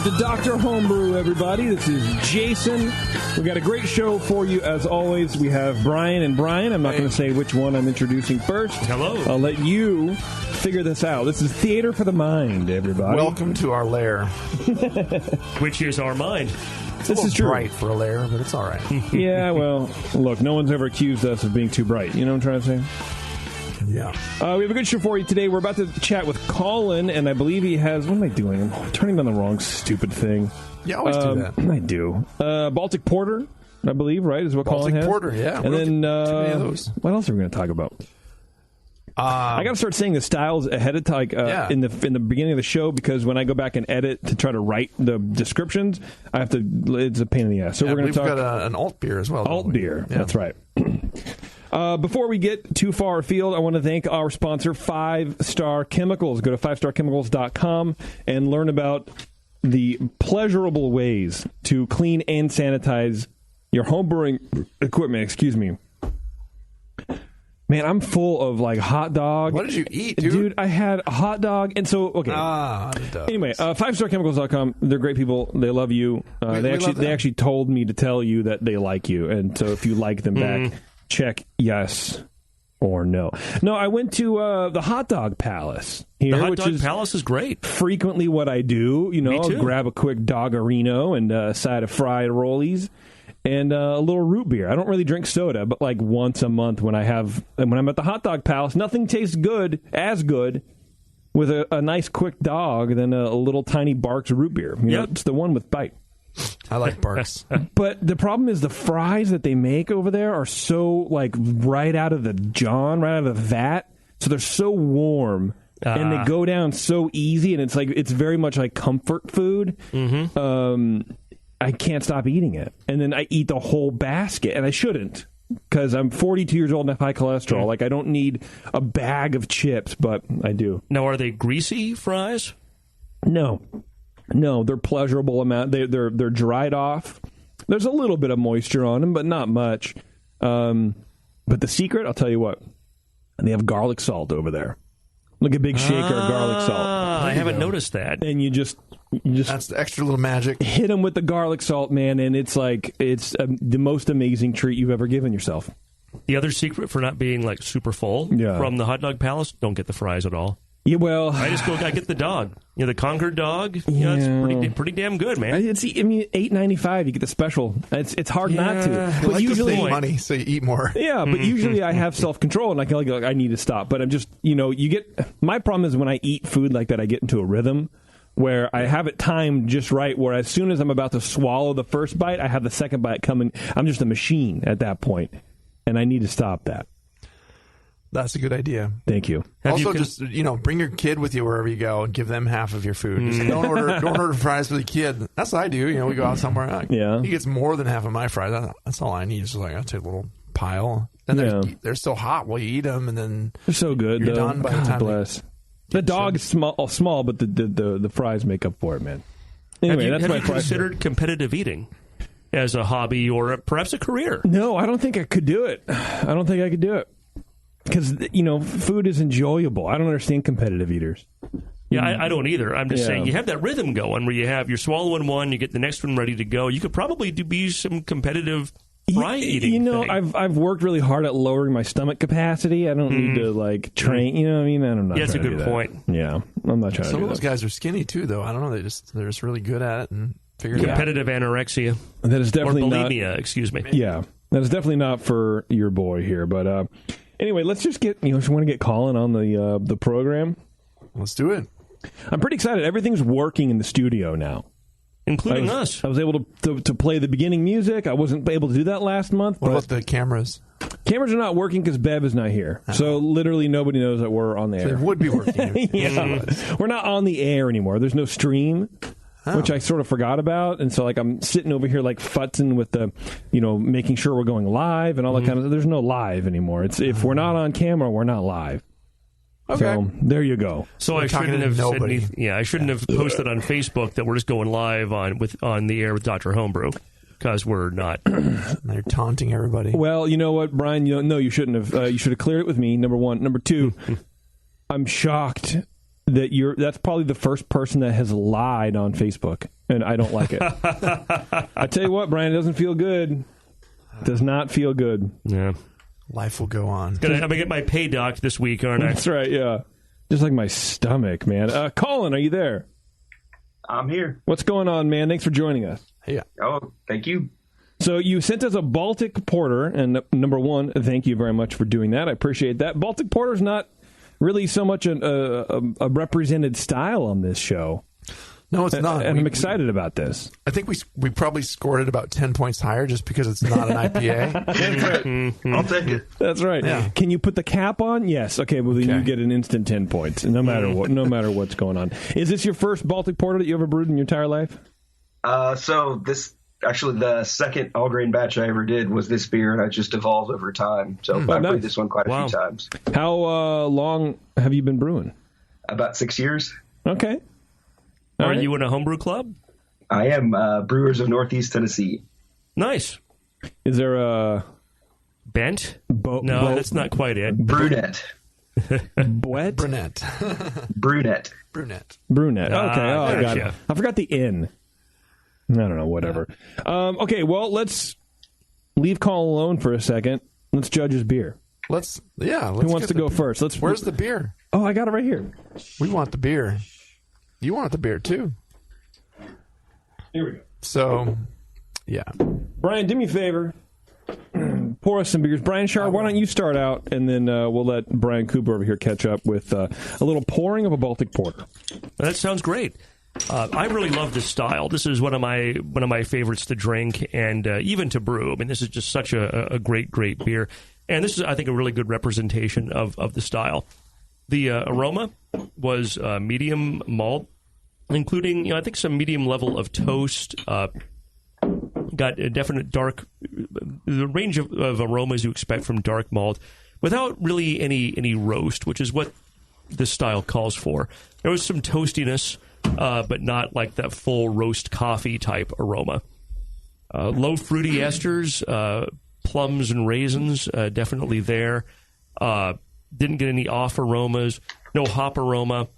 to Dr. Homebrew, everybody. This is Jason. We've got a great show for you, as always. We have Brian and Brian. I'm not going to say which one I'm introducing first. Hello. I'll let you figure this out. This is Theater for the Mind, everybody. Welcome to our lair. Which is our mind. This is true. Bright for a lair, but it's all right. Yeah, well, look, no one's ever accused us of being too bright. You know what I'm trying to say? Yeah. We have a good show for you today. We're about to chat with Colin, and I believe he has... What am I doing? I'm turning on the wrong stupid thing. You always do that. I do. Baltic Porter, I believe, right, is what Colin has? Baltic Porter, yeah. And then, too many of those. What else are we going to talk about? I got to start saying the styles ahead of time in the beginning of the show, because when I go back and edit to try to write the descriptions, I have to. It's a pain in the ass. So we're going to talk. We've got an Altbier as well. Altbier, yeah. That's right. Before we get too far afield, I want to thank our sponsor, 5 Star Chemicals. Go to 5starchemicals.com and learn about the pleasurable ways to clean and sanitize your home brewing equipment. Excuse me. Man, I'm full of, like, hot dog. What did you eat, dude? Dude, I had a hot dog. And so, okay. Anyway, 5starchemicals.com. They're great people. They love you. They actually told me to tell you that they like you. And so if you like them back, check yes or no. No, I went to the Hot Dog Palace here. The Hot Dog Palace is great. Frequently what I do. You know, I'll grab a quick Doggerino and a side of fried rollies. And a little root beer. I don't really drink soda, but like once a month when I'm at the Hot Dog Palace, nothing tastes as good with a nice quick dog than a little tiny Barks root beer. You know, it's the one with bite. I like Barks. But the problem is the fries that they make over there are so like right out of the vat. So they're so warm. And they go down so easy, and it's very much like comfort food. Mm-hmm. I can't stop eating it. And then I eat the whole basket, and I shouldn't, because I'm 42 years old and have high cholesterol. Like, I don't need a bag of chips, but I do. Now, are they greasy fries? No, they're pleasurable amount. They're dried off. There's a little bit of moisture on them, but not much. But the secret, I'll tell you what, they have garlic salt over there. Like a big shaker of garlic salt. I haven't noticed that. And you just that's the extra little magic. Hit them with the garlic salt, man, and it's the most amazing treat you've ever given yourself. The other secret for not being like super full from the Hot Dog Palace: don't get the fries at all. Yeah, well, I get the dog. You know, the Concord dog. Yeah, it's pretty damn good, man. $8.95. You get the special. It's hard not to. But like usually, to pay money, so you eat more. Yeah, but usually I have self control, and I need to stop. But I'm just, you get. My problem is when I eat food like that, I get into a rhythm where I have it timed just right. Where as soon as I'm about to swallow the first bite, I have the second bite coming. I'm just a machine at that point, and I need to stop that. That's a good idea. Thank you. Just bring your kid with you wherever you go and give them half of your food. Just don't order fries for the kid. That's what I do. We go out somewhere. He gets more than half of my fries. That's all I need. It's like I'll take a little pile. Then they're so hot while you eat them, and then they're so good. You're done by the time. Bless. The dog is small, but the fries make up for it, man. Anyway, have you considered competitive eating as a hobby or perhaps a career? No, I don't think I could do it. I don't think I could do it. Because, food is enjoyable. I don't understand competitive eaters. Yeah, I don't either. I'm just saying you have that rhythm going where you're swallowing one, you get the next one ready to go. You could probably be some competitive fry eating thing. I've worked really hard at lowering my stomach capacity. I don't need to, train. You know what I mean? I'm not that's a good point. Yeah, I'm not trying to do that. Some of those guys are skinny, too, though. I don't know. They're just really good at it and figure it out. Competitive anorexia. That is definitely or bulimia, excuse me. Yeah, that is definitely not for your boy here, but... Anyway, let's just get, if you want to get Colin on the program. Let's do it. I'm pretty excited. Everything's working in the studio now. Including us. I was able to play the beginning music. I wasn't able to do that last month. What about the cameras? Cameras are not working because Bev is not here. So literally nobody knows that we're on the air. They would be working. We're not on the air anymore. There's no stream. Which I sort of forgot about, and so I'm sitting over here futzing with the, making sure we're going live and all that kind of. There's no live anymore. It's if we're not on camera, we're not live. Okay. So there you go. So I shouldn't have said anything. I shouldn't have posted on Facebook that we're just going live on the air with Dr. Homebrew, because we're not. They're taunting everybody. Well, you know what, Brian? No, you shouldn't have. You should have cleared it with me. Number one. Number two, I'm shocked that's probably the first person that has lied on Facebook, and I don't like it. I tell you what, Brian, it doesn't feel good. Does not feel good. Yeah. Life will go on. I'm going to get my pay doc this week, aren't I? That's right, yeah. Just like my stomach, man. Colin, are you there? I'm here. What's going on, man? Thanks for joining us. Yeah. Oh, thank you. So you sent us a Baltic Porter, and number one, thank you very much for doing that. I appreciate that. Baltic Porter is not really so much a represented style on this show. No, it's not. And I'm excited about this. I think we probably scored it about 10 points higher just because it's not an IPA. That's right. I'll take it. That's right. Yeah. Can you put the cap on? Yes. Okay. Well, then you get an instant 10 points, no matter what. No matter what's going on. Is this your first Baltic Porter that you ever brewed in your entire life? So this actually the second all grain batch I ever did was this beer, and I just evolved over time. So I've brewed this one quite a few times. How long have you been brewing? About 6 years. Okay. Are you in a homebrew club? I am. Brewers of Northeast Tennessee. Nice. Is there a bent? No, that's not quite it. Brunette. What? Brunette. Brunette. Brunette. Brunette. Okay. I got you. it. I forgot the N. I don't know. Whatever. Okay. Well, let's leave Colin alone for a second. Let's judge his beer. Who wants to go first? Where's the beer? Oh, I got it right here. We want the beer. You want the beer, too. Here we go. So, yeah. Brian, do me a favor. Pour us some beers. Brian Sharp, why don't you start out, and then we'll let Brian Cooper over here catch up with a little pouring of a Baltic Porter. That sounds great. I really love this style. This is one of my favorites to drink and even to brew. I mean, this is just such a great beer. And this is, I think, a really good representation of the style. The aroma was medium malt, including, I think, some medium level of toast. Got a definite dark, the range of aromas you expect from dark malt, without really any roast, which is what this style calls for. There was some toastiness, but not like that full roast coffee type aroma. Low fruity esters, plums and raisins, definitely there. Didn't get any off aromas, no hop aroma.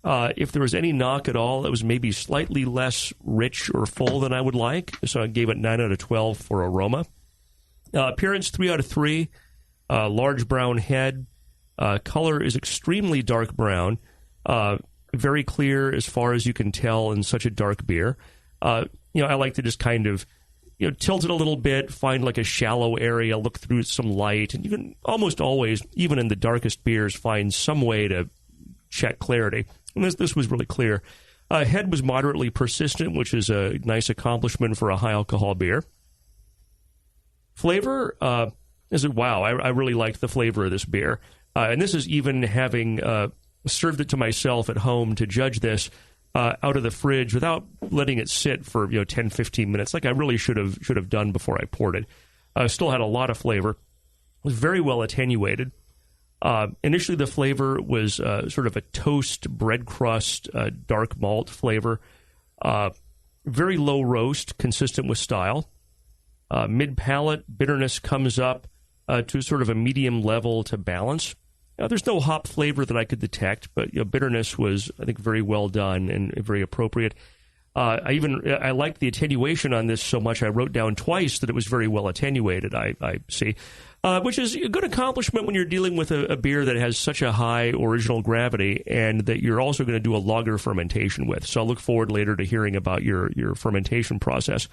If there was any knock at all, it was maybe slightly less rich or full than I would like. So I gave it 9 out of 12 for aroma. Appearance, 3 out of 3. Large brown head. Color is extremely dark brown. Very clear as far as you can tell in such a dark beer. I like to just kind of tilt it a little bit, find like a shallow area, look through some light, and you can almost always, even in the darkest beers, find some way to check clarity. And this was really clear. Head was moderately persistent, which is a nice accomplishment for a high alcohol beer. Flavor, I really liked the flavor of this beer. And this is even having served it to myself at home to judge this out of the fridge without letting it sit for 10, 15 minutes, like I really should have done before I poured it. Still had a lot of flavor. It was very well attenuated. Initially, the flavor was sort of a toast, bread crust, dark malt flavor. Very low roast, consistent with style. Mid-palate, bitterness comes up to sort of a medium level to balance. There's no hop flavor that I could detect, but bitterness was, I think, very well done and very appropriate. I liked the attenuation on this so much I wrote down twice that it was very well attenuated, I see, which is a good accomplishment when you're dealing with a beer that has such a high original gravity and that you're also going to do a lager fermentation with. So I'll look forward later to hearing about your fermentation process.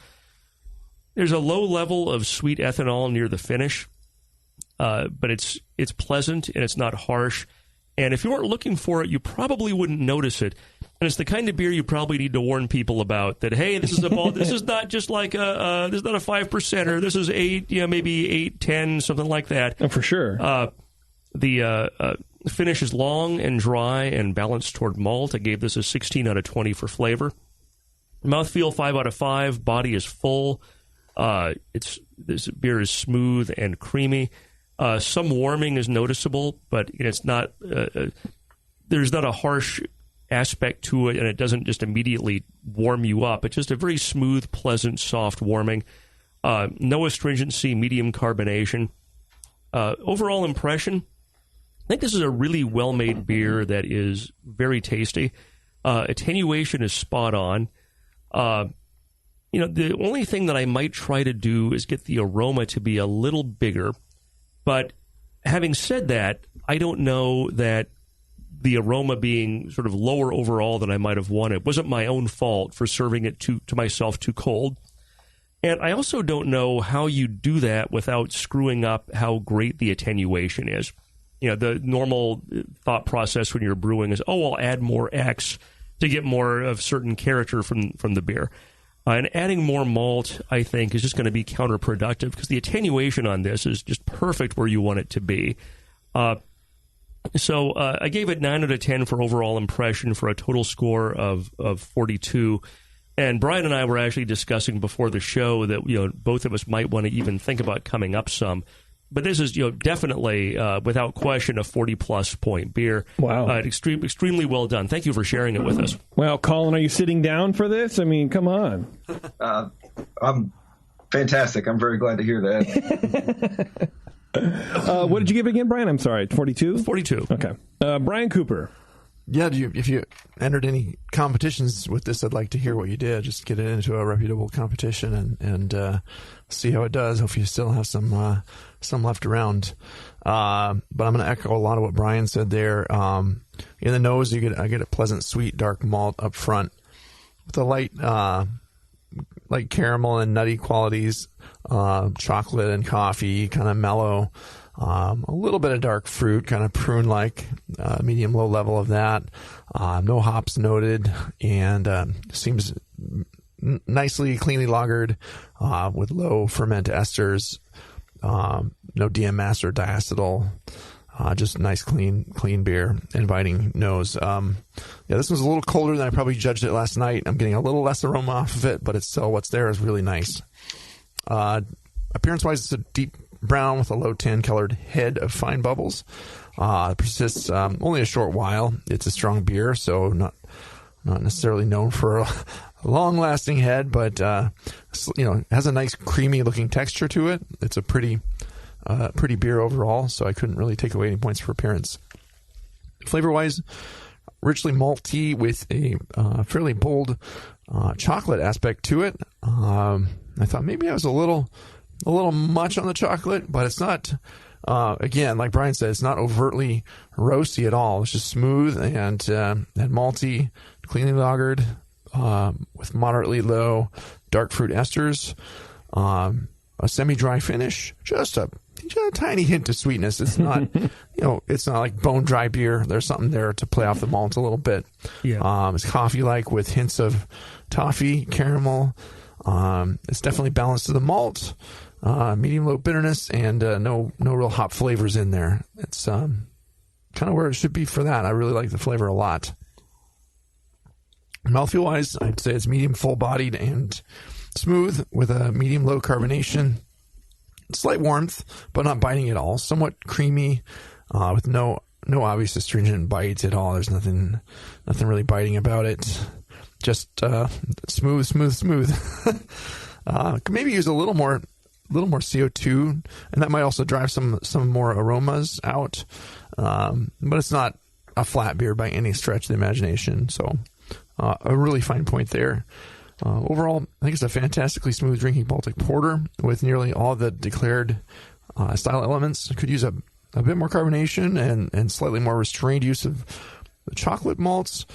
There's a low level of sweet ethanol near the finish, but it's pleasant and it's not harsh. And if you weren't looking for it, you probably wouldn't notice it. And it's the kind of beer you probably need to warn people about that, hey, this is not just like this is not a 5%er. This is 8, maybe 8, 10, something like that. Oh, for sure. The finish is long and dry and balanced toward malt. I gave this a 16 out of 20 for flavor. Mouthfeel, 5 out of 5. Body is full. This beer is smooth and creamy. Some warming is noticeable, but it's not. There's not a harsh aspect to it, and it doesn't just immediately warm you up. It's just a very smooth, pleasant, soft warming. No astringency, medium carbonation. Overall impression, think this is a really well-made beer that is very tasty. Attenuation is spot on. The only thing that I might try to do is get the aroma to be a little bigger. But having said that, I don't know that the aroma being sort of lower overall than I might have wanted wasn't my own fault for serving it to myself too cold. And I also don't know how you do that without screwing up how great the attenuation is. The normal thought process when you're brewing is, I'll add more X to get more of certain character from the beer. And adding more malt, I think, is just going to be counterproductive because the attenuation on this is just perfect where you want it to be. So I gave it 9 out of 10 for overall impression for a total score of 42. And Brian and I were actually discussing before the show that both of us might want to even think about coming up some. But this is definitely, without question, a 40-plus point beer. Wow. Extremely well done. Thank you for sharing it with us. Well, Colin, are you sitting down for this? I mean, come on. I'm fantastic. I'm very glad to hear that. What did you give it again, Brian? I'm sorry, 42? 42. Okay. Brian Cooper. Yeah, if you entered any competitions with this, I'd like to hear what you did. Just get it into a reputable competition and see how it does. Hopefully you still have some left around. But I'm going to echo a lot of what Brian said there. In the nose, I get a pleasant, sweet, dark malt up front with a light caramel and nutty qualities, chocolate and coffee, kind of mellow. A little bit of dark fruit, kind of prune-like, medium-low level of that. No hops noted, and seems nicely, cleanly lagered with low ferment esters. No DMS or diacetyl. Just nice, clean beer, inviting nose. This one's a little colder than I probably judged it last night. I'm getting a little less aroma off of it, but it's still what's there is really nice. Appearance-wise, it's a deep brown with a low tan-colored head of fine bubbles. Persists only a short while. It's a strong beer, so not necessarily known for a long-lasting head, but has a nice creamy-looking texture to it. It's a pretty beer overall, so I couldn't really take away any points for appearance. Flavor-wise, richly malty with a fairly bold chocolate aspect to it. I thought maybe I was a little much on the chocolate, but it's not, again, like Brian said, it's not overtly roasty at all. It's just smooth and malty, cleanly lagered, with moderately low dark fruit esters, a semi-dry finish, just a tiny hint of sweetness. It's not, it's not like bone dry beer. There's something there to play off the malt a little bit. Yeah. It's coffee-like with hints of toffee, caramel. It's definitely balanced to the malt, medium low bitterness, and no real hop flavors in there. It's kind of where it should be for that. I really like the flavor a lot. Mouthfeel wise, I'd say it's medium full bodied and smooth with a medium low carbonation, slight warmth, but not biting at all. Somewhat creamy, with no obvious astringent bite at all. There's nothing really biting about it. Just smooth. Maybe use a little more CO2, and that might also drive some more aromas out. But it's not a flat beer by any stretch of the imagination. So a really fine point there. Overall, I think it's a fantastically smooth drinking Baltic Porter with nearly all the declared style elements. Could use a bit more carbonation and slightly more restrained use of the chocolate malts,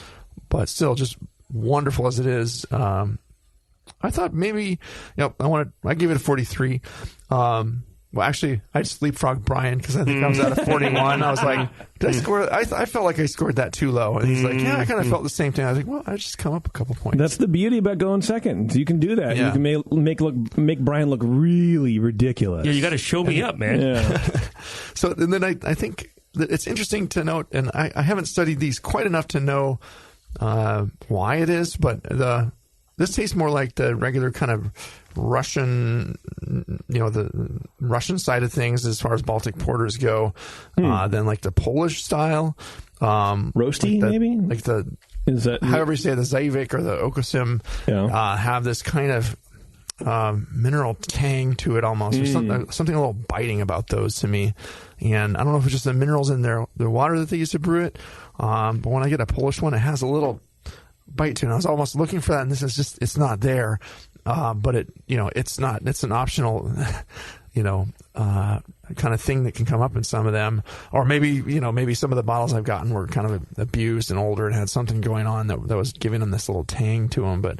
but still just wonderful as it is. I thought maybe, I gave it a 43. Well, actually, I just leapfrogged Brian because I think I was at a 41. I was like, did I score? I felt like I scored that too low. And he's like, yeah, I kind of felt the same thing. I was like, well, I just come up a couple points. That's the beauty about going second. You can do that. Yeah. You can make Brian look really ridiculous. Yeah, you got to show me up, man. Yeah. So and then I think that it's interesting to note, and I haven't studied these quite enough to know why it is, but this tastes more like the regular kind of Russian, the Russian side of things as far as Baltic porters go, than like the Polish style. Roasty, like maybe? Like is that however you say the Zajvik or the Okosim have this kind of mineral tang to it almost, or something a little biting about those to me. And I don't know if it's just the minerals in the water that they used to brew it, but when I get a Polish one, it has a little bite to it. And I was almost looking for that, and this is just, it's not there. But it's an optional, kind of thing that can come up in some of them. Or maybe some of the bottles I've gotten were kind of abused and older and had something going on that was giving them this little tang to them. But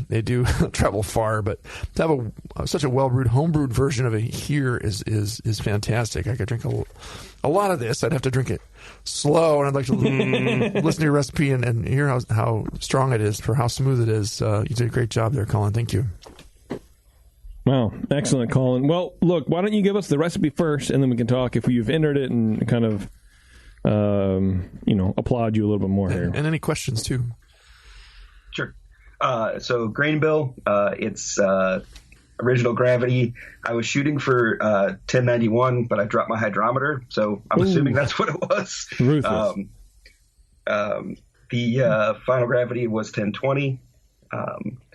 they do travel far. But to have such a well-brewed, home-brewed version of it here is fantastic. I could drink a lot of this. I'd have to drink it slow, and I'd like to listen to your recipe and hear how strong it is, for how smooth it is. You did a great job there, Colin. Thank you. Wow. Excellent, Colin. Well, look, why don't you give us the recipe first, and then we can talk if you've entered it and kind of, applaud you a little bit more here. And any questions, too. Sure. So grain bill, it's original gravity. I was shooting for 1091, but I dropped my hydrometer, so I'm assuming that's what it was. Ruthless. The final gravity was 1020.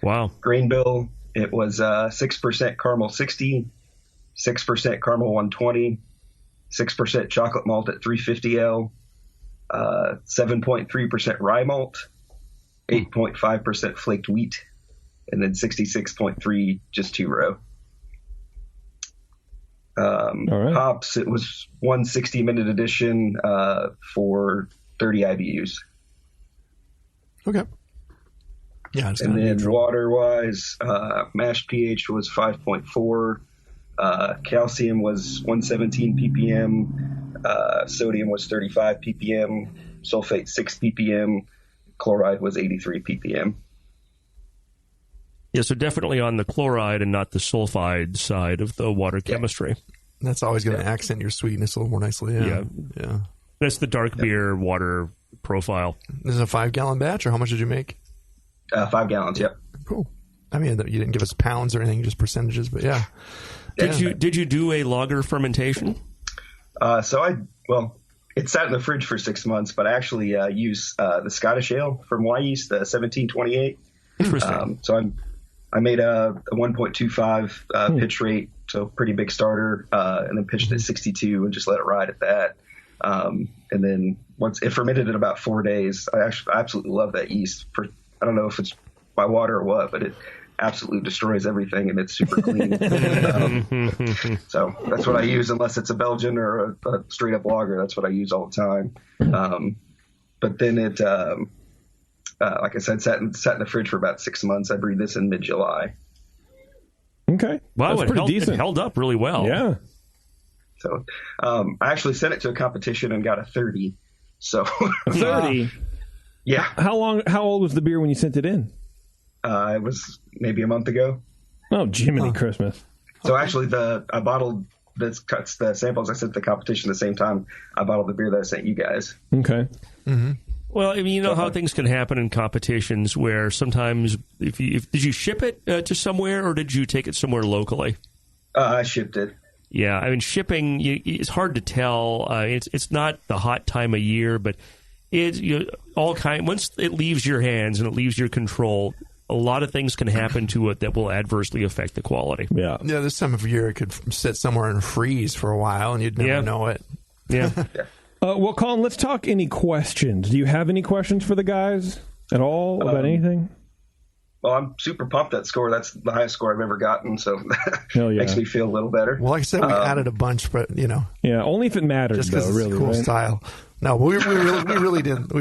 Wow. Grain bill, it was 6% caramel 60, 6% caramel 120, 6% chocolate malt at 350L, 7.3% rye malt, 8.5% flaked wheat, and then 66.3 just 2-row. All right. Hops, it was 160-minute edition for 30 IBUs. Okay. Yeah, and then water-wise, mashed pH was 5.4, calcium was 117 ppm, sodium was 35 ppm, sulfate 6 ppm, chloride was 83 ppm. Yeah, so definitely on the chloride and not the sulfide side of the water chemistry. That's always going to accent your sweetness a little more nicely. Yeah. That's the dark beer water profile. This is a 5-gallon batch, or how much did you make? 5 gallons, yep. Cool. I mean, you didn't give us pounds or anything, just percentages, but yeah. Did you do a lager fermentation? It sat in the fridge for 6 months, but I actually use the Scottish ale from Wyeast, the 1728. Interesting. So I made a 1.25 pitch rate, so pretty big starter, and then pitched at 62 and just let it ride at that. And then once it fermented in about 4 days, I absolutely love that yeast. I don't know if it's my water or what, but it absolutely destroys everything, and it's super clean. So that's what I use, unless it's a Belgian or a straight up lager. That's what I use all the time. But then it, like I said, sat in the fridge for about 6 months. I brewed this in mid-July. Okay. Wow, it held up really well. Yeah. So I actually sent it to a competition and got a 30. So a 30? Yeah. How old was the beer when you sent it in? It was maybe a month ago. Oh, Jiminy Christmas. So actually I bottled the samples I sent to the competition the same time I bottled the beer that I sent you guys. Okay. Mm-hmm. Well, I mean, you know how things can happen in competitions where sometimes did you ship it to somewhere, or did you take it somewhere locally? I shipped it. Yeah, I mean, shipping, it's hard to tell. It's not the hot time of year, but once it leaves your hands and it leaves your control, a lot of things can happen to it that will adversely affect the quality. Yeah. Yeah, this time of year it could sit somewhere and freeze for a while, and you'd never know it. Yeah. Well, Colin, let's talk any questions. Do you have any questions for the guys at all about anything? Well, I'm super pumped that score. That's the highest score I've ever gotten, so that makes me feel a little better. Well, like I said, we added a bunch, but Yeah, only if it matters, just because it's really, cool right? style. No, we really did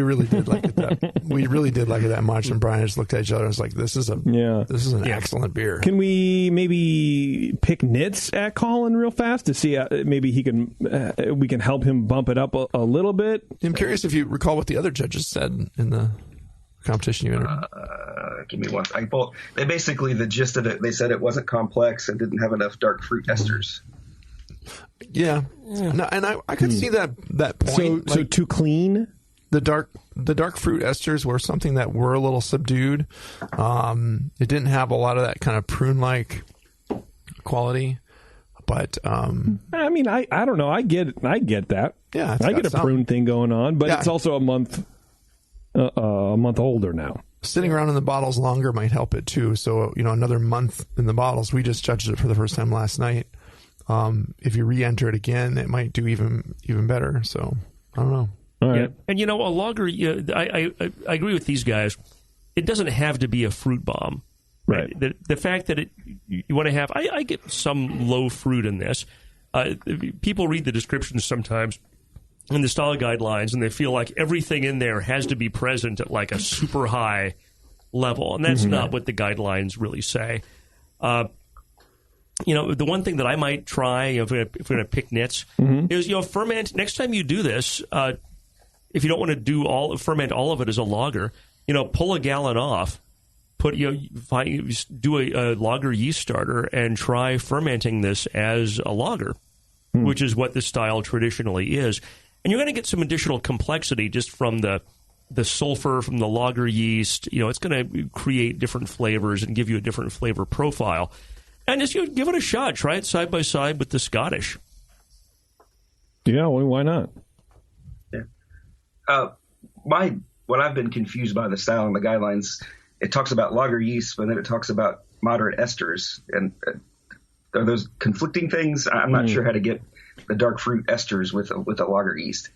like it. We really did like it that much. And Brian just looked at each other and was like, "This is an excellent beer." Can we maybe pick nits at Colin real fast to see maybe we can help him bump it up a little bit? I'm curious if you recall what the other judges said in the competition you entered. Give me one second. Well, the gist of it, they said it wasn't complex and didn't have enough dark fruit esters. Yeah. No, and I could see that point. So too clean? The dark fruit esters were something that were a little subdued. It didn't have a lot of that kind of prune-like quality. But I mean, I don't know. I get that. Yeah, I get a prune thing going on, but it's also a month older now. Sitting around in the bottles longer might help it too. So, another month in the bottles. We just judged it for the first time last night. If you re-enter it again, it might do even better. So, I don't know. All right. Yeah. And, a lager, I agree with these guys. It doesn't have to be a fruit bomb. Right. The fact that you want to have, I get some low fruit in this. People read the descriptions sometimes in the style guidelines, and they feel like everything in there has to be present at like a super high level, and that's not what the guidelines really say. The one thing that I might try if we're going to pick nits is ferment. Next time you do this, if you don't want to ferment all of it as a lager, pull a gallon off. Do a lager yeast starter and try fermenting this as a lager, which is what this style traditionally is. And you're going to get some additional complexity just from the sulfur from the lager yeast. It's going to create different flavors and give you a different flavor profile. And just give it a shot. Try it side by side with the Scottish. Yeah, well, why not? Yeah. What I've been confused by the style and the guidelines, it talks about lager yeast, but then it talks about moderate esters. And are those conflicting things? I'm not sure how to get the dark fruit esters with a lager yeast.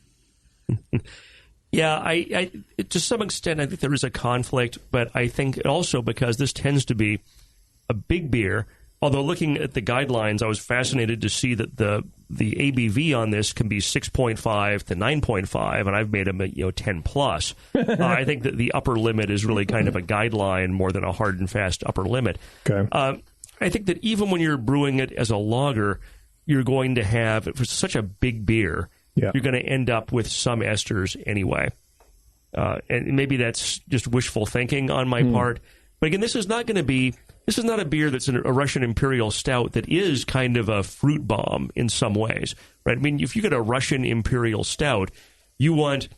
Yeah, I to some extent, I think there is a conflict, but I think also because this tends to be a big beer. Although looking at the guidelines, I was fascinated to see that the ABV on this can be 6.5 to 9.5, and I've made them 10 plus. I think that the upper limit is really kind of a guideline more than a hard and fast upper limit. Okay. I think that even when you're brewing it as a lager, you're going to have, for such a big beer, you're going to end up with some esters anyway. And maybe that's just wishful thinking on my part. But again, this is not a beer that's a Russian Imperial Stout that is kind of a fruit bomb in some ways, right? I mean, if you get a Russian Imperial Stout, you want,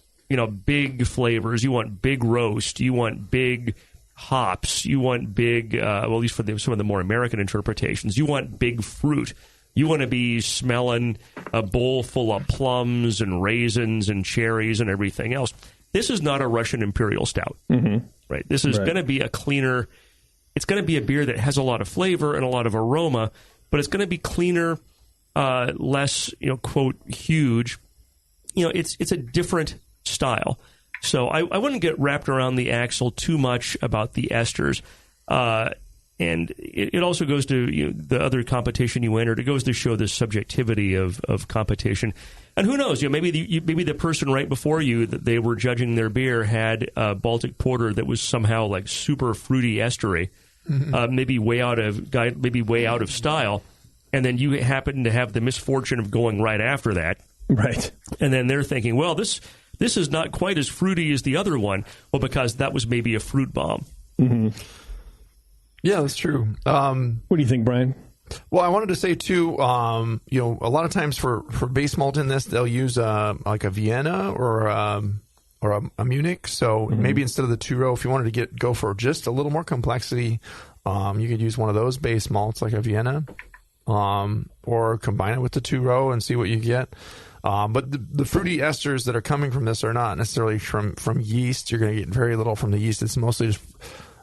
big flavors, you want big roast, you want big hops, you want big, at least for some of the more American interpretations, you want big fruit. You want to be smelling a bowl full of plums and raisins and cherries and everything else. This is not a Russian Imperial Stout, right? This is going to be a cleaner. It's going to be a beer that has a lot of flavor and a lot of aroma, but it's going to be cleaner, less, quote, huge. It's a different style. So I wouldn't get wrapped around the axle too much about the esters. And it also goes to the other competition you entered. It goes to show the subjectivity of competition. And who knows? Maybe the person right before you that they were judging their beer had a Baltic Porter that was somehow like super fruity estery, maybe way out of style, and then you happen to have the misfortune of going right after that, right? And then they're thinking, well, this is not quite as fruity as the other one. Well, because that was maybe a fruit bomb. Yeah, that's true. What do you think, Brian? Well, I wanted to say too, a lot of times for base malt in this, they'll use like a Vienna or a Munich. So maybe instead of the 2-row, if you wanted to go for just a little more complexity, you could use one of those base malts like a Vienna, or combine it with the 2-row and see what you get. But the fruity esters that are coming from this are not necessarily from yeast. You're going to get very little from the yeast. It's mostly just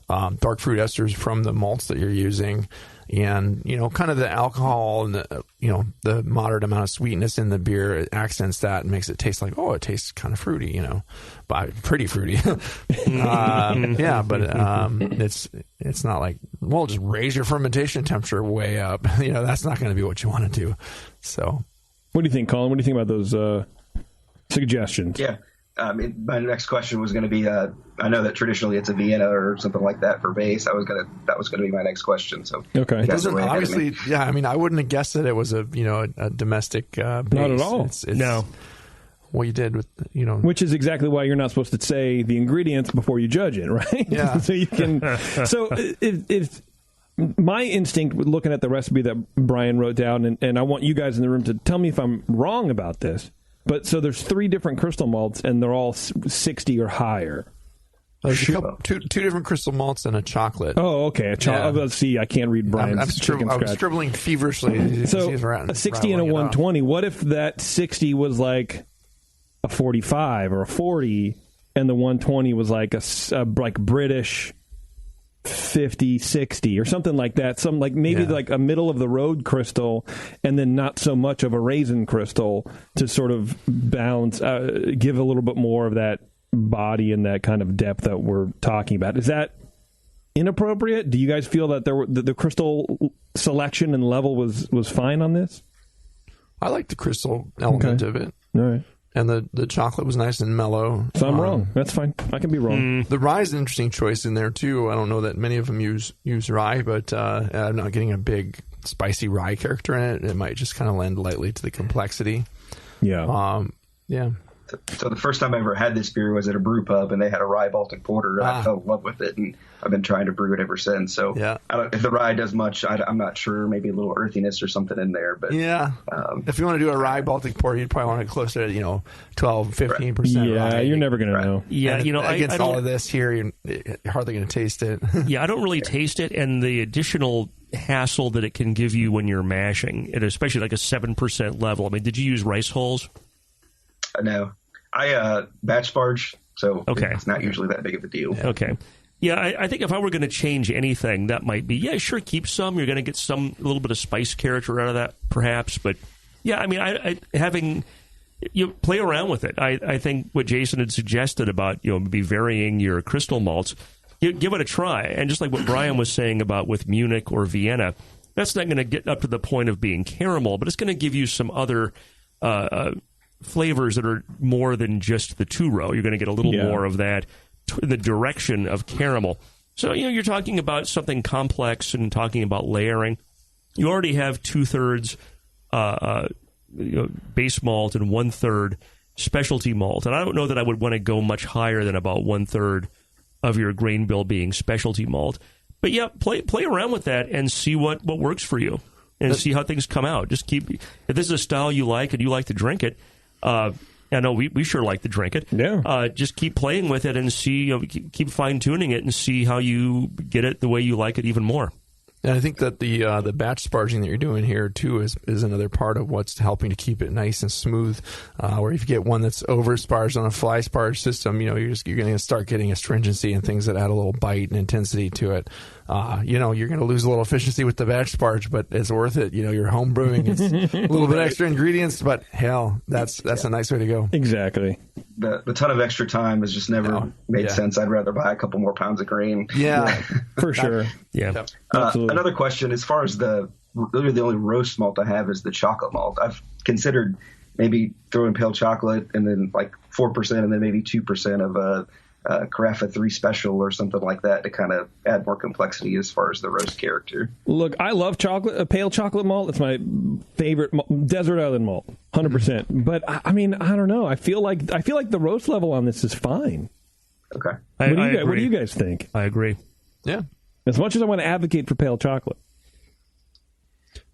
dark fruit esters from the malts that you're using, and kind of the alcohol and the moderate amount of sweetness in the beer, it accents that and makes it taste like, it tastes kind of fruity, but pretty fruity. But it's not like, well, just raise your fermentation temperature way up. That's not going to be what you want to do. So, what do you think, Colin? What do you think about those suggestions? Yeah. My next question was going to be, I know that traditionally it's a Vienna or something like that for base. That was going to be my next question. So okay, it doesn't obviously. Yeah, I mean, I wouldn't have guessed that it was a domestic base. Not at all. It's no. What you did with which is exactly why you're not supposed to say the ingredients before you judge it, right? Yeah. So you can. So if my instinct looking at the recipe that Brian wrote down, and I want you guys in the room to tell me if I'm wrong about this. But so there's 3 different crystal malts, and they're all 60 or higher. Two different crystal malts and a chocolate. Oh, okay. Let's see, I can't read Brian's. I'm scribbling feverishly. So a 60 and a 120. What if that 60 was like a 45 or a 40, and the 120 was like a like British 50, 60 or something like that. Some like maybe like a middle of the road crystal, and then not so much of a raisin crystal to sort of balance, give a little bit more of that body and that kind of depth that we're talking about. Is that inappropriate? Do you guys feel that the crystal selection and level was fine on this? I like the crystal element of it. All right. And the chocolate was nice and mellow. So I'm wrong. That's fine. I can be wrong. The rye is an interesting choice in there, too. I don't know that many of them use rye, but I'm not getting a big spicy rye character in it. It might just kind of lend lightly to the complexity. Yeah. Yeah. So the first time I ever had this beer was at a brew pub, and they had a rye Baltic Porter, and I fell in love with it, and I've been trying to brew it ever since. So if the rye does much, I'm not sure. Maybe a little earthiness or something in there. But if you want to do a rye Baltic Porter, you'd probably want it closer to 12, 15%. Yeah, rye. You're never going to know. Yeah, and against I all of this here, you're hardly going to taste it. Yeah, I don't really taste it, and the additional hassle that it can give you when you're mashing, and especially like a 7% level. I mean, did you use rice hulls? No. I batch sparge, so it's not usually that big of a deal. Okay. Yeah, I think if I were going to change anything, that might be, sure, keep some. You're going to get a little bit of spice character out of that, perhaps. But, yeah, I mean, play around with it. I think what Jason had suggested about, maybe varying your crystal malts, give it a try. And just like what Brian was saying about with Munich or Vienna, that's not going to get up to the point of being caramel, but it's going to give you some other flavors that are more than just the two-row. You're going to get a little more of that in the direction of caramel. So, you're talking about something complex and talking about layering. You already have 2/3 base malt and 1/3 specialty malt. And I don't know that I would want to go much higher than about 1/3 of your grain bill being specialty malt. But, play around with that and see what works for you and see how things come out. Just if this is a style you like and you like to drink it, I know we sure like to drink it. Yeah. Just keep playing with it and see, keep fine-tuning it and see how you get it the way you like it even more. And I think that the batch sparging that you're doing here too is another part of what's helping to keep it nice and smooth. Where if you get one that's over sparged on a fly sparge system, you're going to start getting astringency and things that add a little bite and intensity to it. You're going to lose a little efficiency with the batch sparge, but it's worth it. You're home brewing. It's a little bit extra ingredients, but hell, that's a nice way to go. Exactly. The ton of extra time has just never made sense. I'd rather buy a couple more pounds of grain. Yeah. For sure. Yeah. Another question, as far as really the only roast malt I have is the chocolate malt. I've considered maybe throwing pale chocolate and then like 4% and then maybe 2% of a Carafa 3 Special or something like that to kind of add more complexity as far as the roast character. Look, I love pale chocolate malt. It's my favorite desert island malt, 100%. But I mean, I don't know. I feel like the roast level on this is fine. Okay. What do you guys think? I agree. Yeah. As much as I want to advocate for pale chocolate.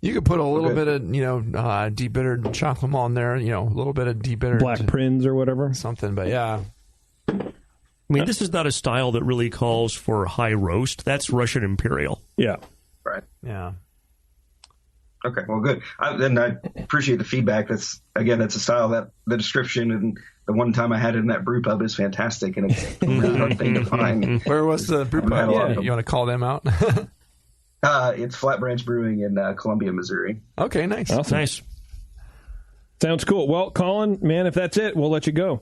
You could put a little bit of, de-bittered chocolate malt in there, a little bit of de-bittered... Black Prince or whatever. Something, but yeah. I mean, this is not a style that really calls for high roast. That's Russian Imperial. Yeah. Right. Yeah. Okay, well, good. Then I appreciate the feedback. That's a style that the description and the one time I had it in that brew pub is fantastic, and it's a really hard thing to find. Where was the brew pub? You want to call them out? It's Flat Branch Brewing in Columbia, Missouri. Okay, nice. Awesome. Nice. Sounds cool. Well, Colin, man, if that's it, we'll let you go.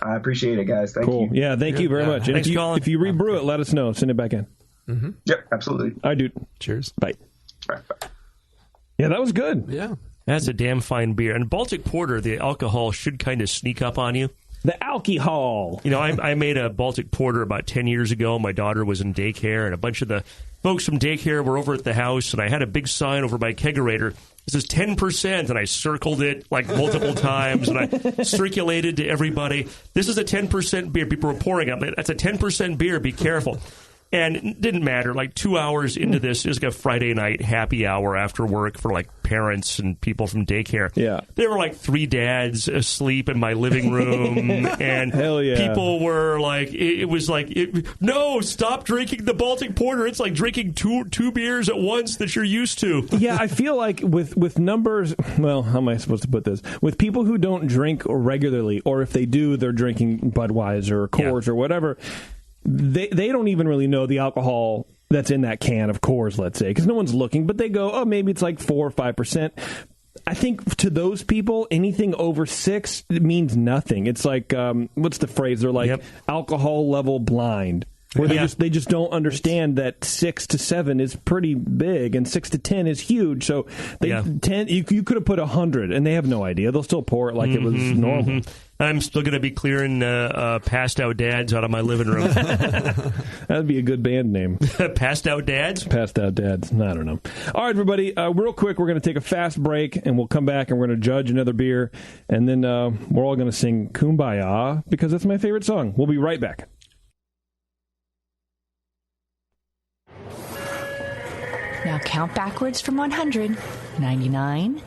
I appreciate it, guys. Thank you. Yeah, thank you very much. And Thanks, Colin. If you rebrew it, let us know. Send it back in. Mm-hmm. Yep, absolutely. All right, dude. Cheers. Bye. All right, bye. Yeah, that was good. Yeah. That's a damn fine beer. And Baltic Porter, the alcohol should kind of sneak up on you. The alcohol. I made a Baltic Porter about 10 years ago. My daughter was in daycare, and a bunch of the folks from daycare were over at the house, and I had a big sign over my kegerator. It says 10%, and I circled it like multiple times, and I circulated to everybody. This is a 10% beer. People were pouring up. That's a 10% beer. Be careful. And it didn't matter. Like 2 hours into this, it was like a Friday night happy hour after work for like parents and people from daycare. Yeah. There were like 3 dads asleep in my living room. And hell yeah. People were like, it was like, no, stop drinking the Baltic Porter. It's like drinking two beers at once that you're used to. Yeah, I feel like with numbers, well, how am I supposed to put this? With people who don't drink regularly, or if they do, they're drinking Budweiser or Coors or whatever, they don't even really know the alcohol that's in that can of Coors, let's say, because no one's looking, but they go, oh, maybe it's like 4 or 5%. I think to those people, anything over 6 means nothing. It's like, what's the phrase? They're like alcohol level blind. Where they just don't understand that 6 to 7 is pretty big and 6 to 10 is huge. So 10 you could have put 100 and they have no idea. They'll still pour it like it was normal. I'm still going to be clearing Passed Out Dads out of my living room. That'd be a good band name. Passed Out Dads? Passed Out Dads. I don't know. All right, everybody. Real quick, we're going to take a fast break, and we'll come back, and we're going to judge another beer. And then we're all going to sing Kumbaya, because that's my favorite song. We'll be right back. Now count backwards from 100. 99,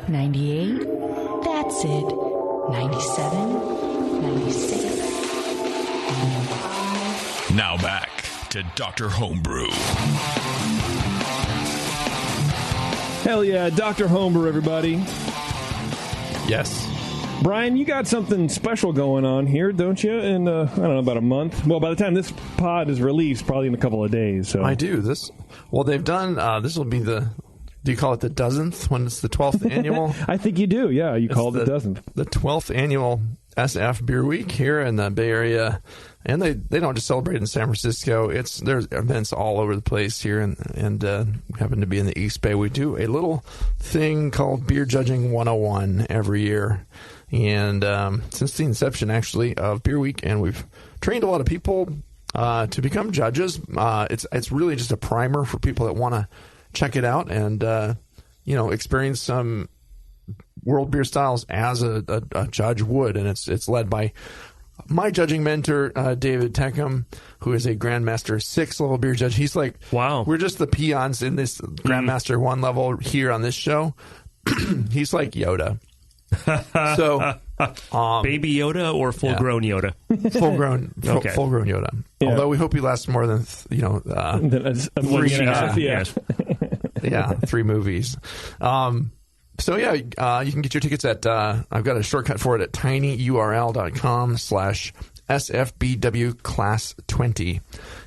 98, that's it. 97, 96, 95. Now back to Dr. Homebrew. Hell yeah, Dr. Homebrew, everybody. Yes. Brian, you got something special going on here, don't you? In, I don't know, about a month? Well, by the time this pod is released, probably in a couple of days. So I do. Well, they've done, this will be do you call it the dozenth when it's the 12th annual? I think you do, yeah. You call it the dozenth. The 12th annual SF Beer Week here in the Bay Area. And they don't just celebrate in San Francisco. There's events all over the place here, and we happen to be in the East Bay. We do a little thing called Beer Judging 101 every year. And since the inception, actually, of Beer Week, and we've trained a lot of people to become judges. It's really just a primer for people that want to check it out and experience some world beer styles as a judge would. And it's led by my judging mentor, David Teckham, who is a Grandmaster 6-level beer judge. He's like, wow, we're just the peons in this Grandmaster 1 level here on this show. He's like Yoda. So, baby Yoda or full-grown Yoda? Full-grown Yoda. Yeah. Although we hope he lasts more than 3 3 movies. So yeah, you can get your tickets at I've got a shortcut for it at tinyurl.com/SFBWClass20.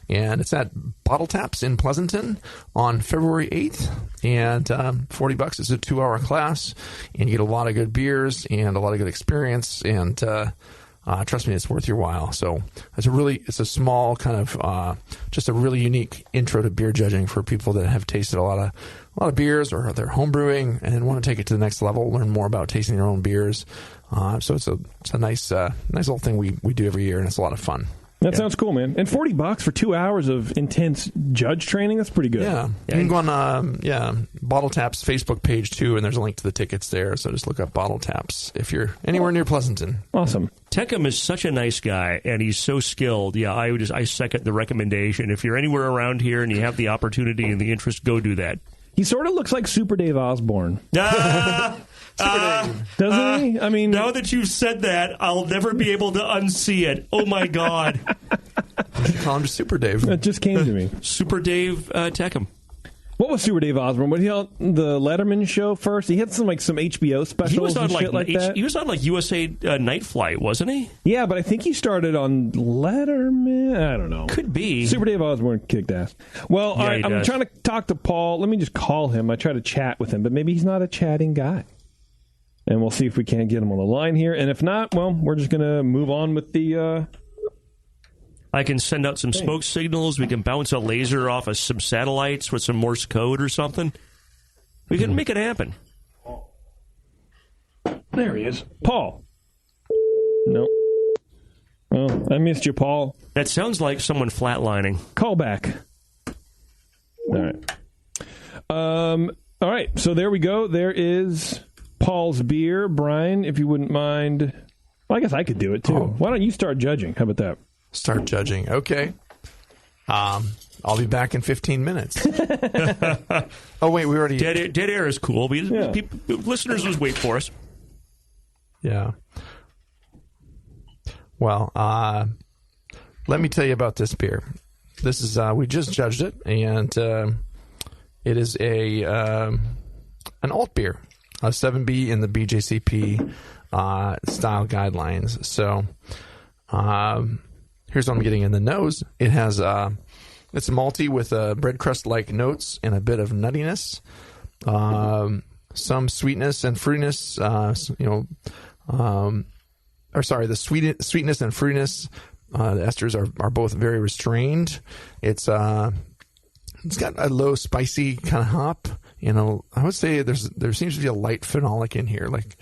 And it's at Bottle Taps in Pleasanton on February 8th. And $40 is a 2-hour class. And you get a lot of good beers and a lot of good experience. And trust me, it's worth your while. So it's a small kind of just a really unique intro to beer judging for people that have tasted a lot of beers or they're homebrewing and want to take it to the next level, learn more about tasting their own beers. So it's a nice little thing we do every year, and it's a lot of fun. That sounds cool, man. And $40 for 2 hours of intense judge training, that's pretty good. Yeah. You can go on Bottle Taps Facebook page too, and there's a link to the tickets there. So just look up Bottle Taps if you're anywhere near Pleasanton. Awesome. Teckham is such a nice guy, and he's so skilled. Yeah, I second the recommendation. If you're anywhere around here and you have the opportunity and the interest, go do that. He sort of looks like Super Dave Osborne. Doesn't he? I mean, now that you've said that, I'll never be able to unsee it. Oh my God! Call him Super Dave. That just came to me. Super Dave Teckham. What was Super Dave Osborne? Was he on the Letterman show first? He had some HBO specials. He was on shit like that. He was on USA Night Flight, wasn't he? Yeah, but I think he started on Letterman. I don't know. Could be. Super Dave Osborne kicked ass. Well, yeah, I'm trying to talk to Paul. Let me just call him. I try to chat with him, but maybe he's not a chatting guy. And we'll see if we can't get him on the line here. And if not, well, we're just going to move on with the... I can send out some smoke signals. We can bounce a laser off of some satellites with some Morse code or something. We can make it happen. There he is. Paul. No. Oh, I missed you, Paul. That sounds like someone flatlining. Call back. All right. All right, so there we go. There is Paul's beer. Brian, if you wouldn't mind. Well, I guess I could do it, too. Why don't you start judging? How about that? Start judging. Okay. I'll be back in 15 minutes. Oh, wait, we already... Dead air is cool. Listeners just wait for us. Yeah. Well, let me tell you about this beer. This is we just judged it, and it is an Altbier, a 7B in the BJCP style guidelines. So here's what I'm getting in the nose. It has it's malty with bread crust like notes and a bit of nuttiness, some sweetness and fruitiness. The sweetness and fruitiness. The esters are both very restrained. It's got a low spicy kind of hop. I would say there seems to be a light phenolic in here, like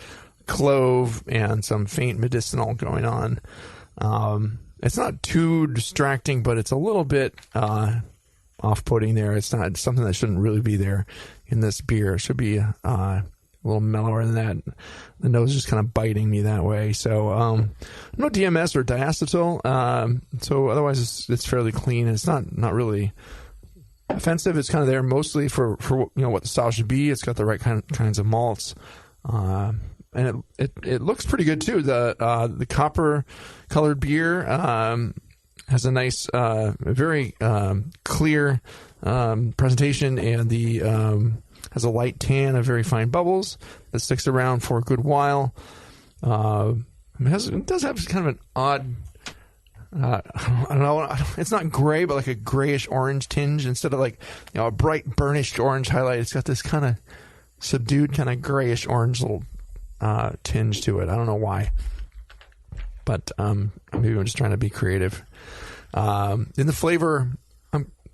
clove and some faint medicinal going on. It's not too distracting, but it's a little bit off-putting there. It's not something that shouldn't really be there in this beer. It should be a little mellower than that. The nose is just kind of biting me that way. So no DMS or diacetyl. So otherwise it's fairly clean. It's not really offensive. It's kind of there mostly for what the style should be. It's got the right kinds of malts. And it looks pretty good too. The copper colored beer has a nice, very clear presentation, and the has a light tan of very fine bubbles that sticks around for a good while. It does have kind of an odd, I don't know, it's not gray, but like a grayish orange tinge instead of like a bright burnished orange highlight. It's got this kind of subdued, kind of grayish orange little tinge to it. I don't know why, but maybe I'm just trying to be creative. In the flavor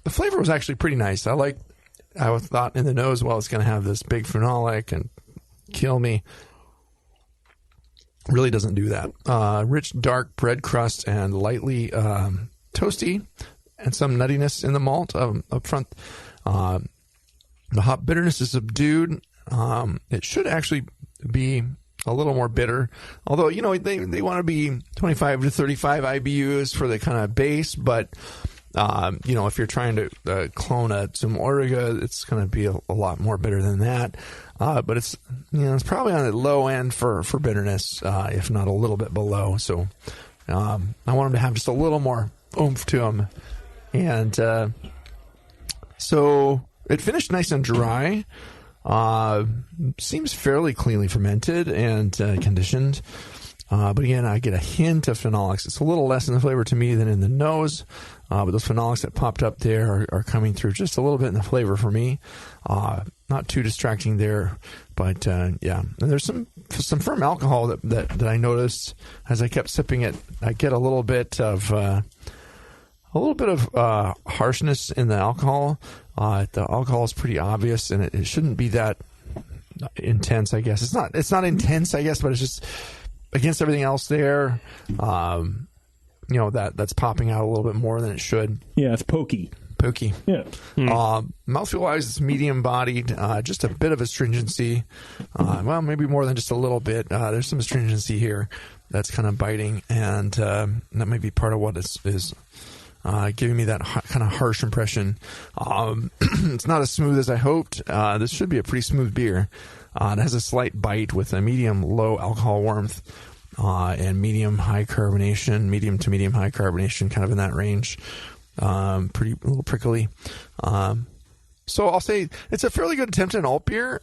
was actually pretty nice. I thought in the nose, well, it's going to have this big phenolic and kill me. Really doesn't do that. Rich, dark bread crust and lightly toasty, and some nuttiness in the malt up front. The hop bitterness is subdued. It should actually be a little more bitter, although they want to be 25 to 35 IBUs for the kind of base, but if you're trying to clone some Origa, it's going to be a lot more bitter than that. But it's probably on the low end for bitterness, if not a little bit below. So I want them to have just a little more oomph to them. And so it finished nice and dry. Seems fairly cleanly fermented and conditioned. But again, I get a hint of phenolics. It's a little less in the flavor to me than in the nose. But those phenolics that popped up there are coming through just a little bit in the flavor for me. Not too distracting there, but yeah. And there's some firm alcohol that I noticed as I kept sipping it. I get a little bit of harshness in the alcohol. The alcohol is pretty obvious, and it shouldn't be that intense, I guess. It's not intense, I guess, but it's just against everything else there. That's popping out a little bit more than it should. Yeah, it's pokey. Yeah. Mouthfeel-wise, it's medium-bodied. Just a bit of astringency. Well, maybe more than just a little bit. There's some astringency here that's kind of biting, and that might be part of what is giving me that kind of harsh impression. It's not as smooth as I hoped. This should be a pretty smooth beer. It has a slight bite with a medium-low alcohol warmth and medium-high carbonation, medium to medium-high carbonation, kind of in that range. Pretty a little prickly. So I'll say it's a fairly good attempt at an Altbier,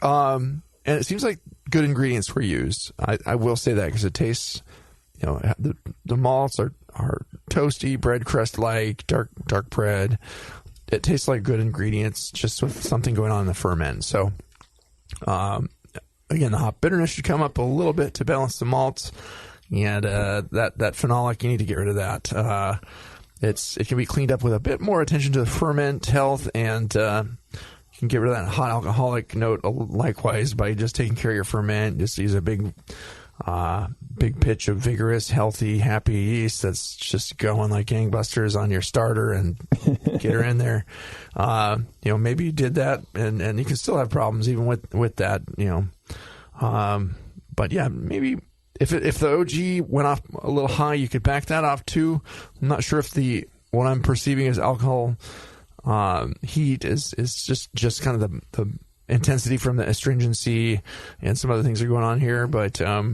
and it seems like good ingredients were used. I will say that because it tastes, the malts are toasty, bread crust like, dark bread. It tastes like good ingredients, just with something going on in the ferment. So, again, the hop bitterness should come up a little bit to balance the malts, and that phenolic, you need to get rid of that. It can be cleaned up with a bit more attention to the ferment health, and you can get rid of that hot alcoholic note likewise by just taking care of your ferment. Just use a big pitch of vigorous, healthy, happy yeast that's just going like gangbusters on your starter, and get her in there. Maybe you did that, and you can still have problems even with that. But yeah, maybe if the OG went off a little high, you could back that off too. I'm not sure if the what I'm perceiving as alcohol heat is just kind of the intensity from the astringency and some other things are going on here. But so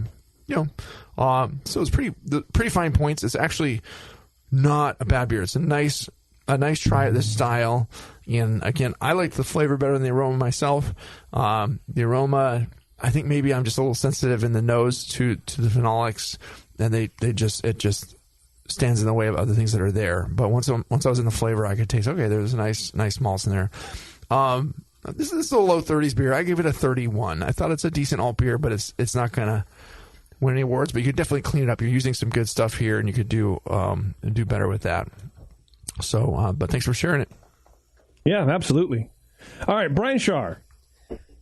it's pretty fine points. It's actually not a bad beer. It's a nice try at this style. And again, I like the flavor better than the aroma myself. The aroma, I think maybe I'm just a little sensitive in the nose to the phenolics, and it just stands in the way of other things that are there. But once I was in the flavor, I could taste, okay, there's nice malts in there. This is a low 30s beer. I give it a 31. I thought it's a decent alt beer, but it's not gonna win any awards. But you could definitely clean it up. You're using some good stuff here, and you could do better with that. So, but thanks for sharing it. Yeah, absolutely. All right, Brian Shar.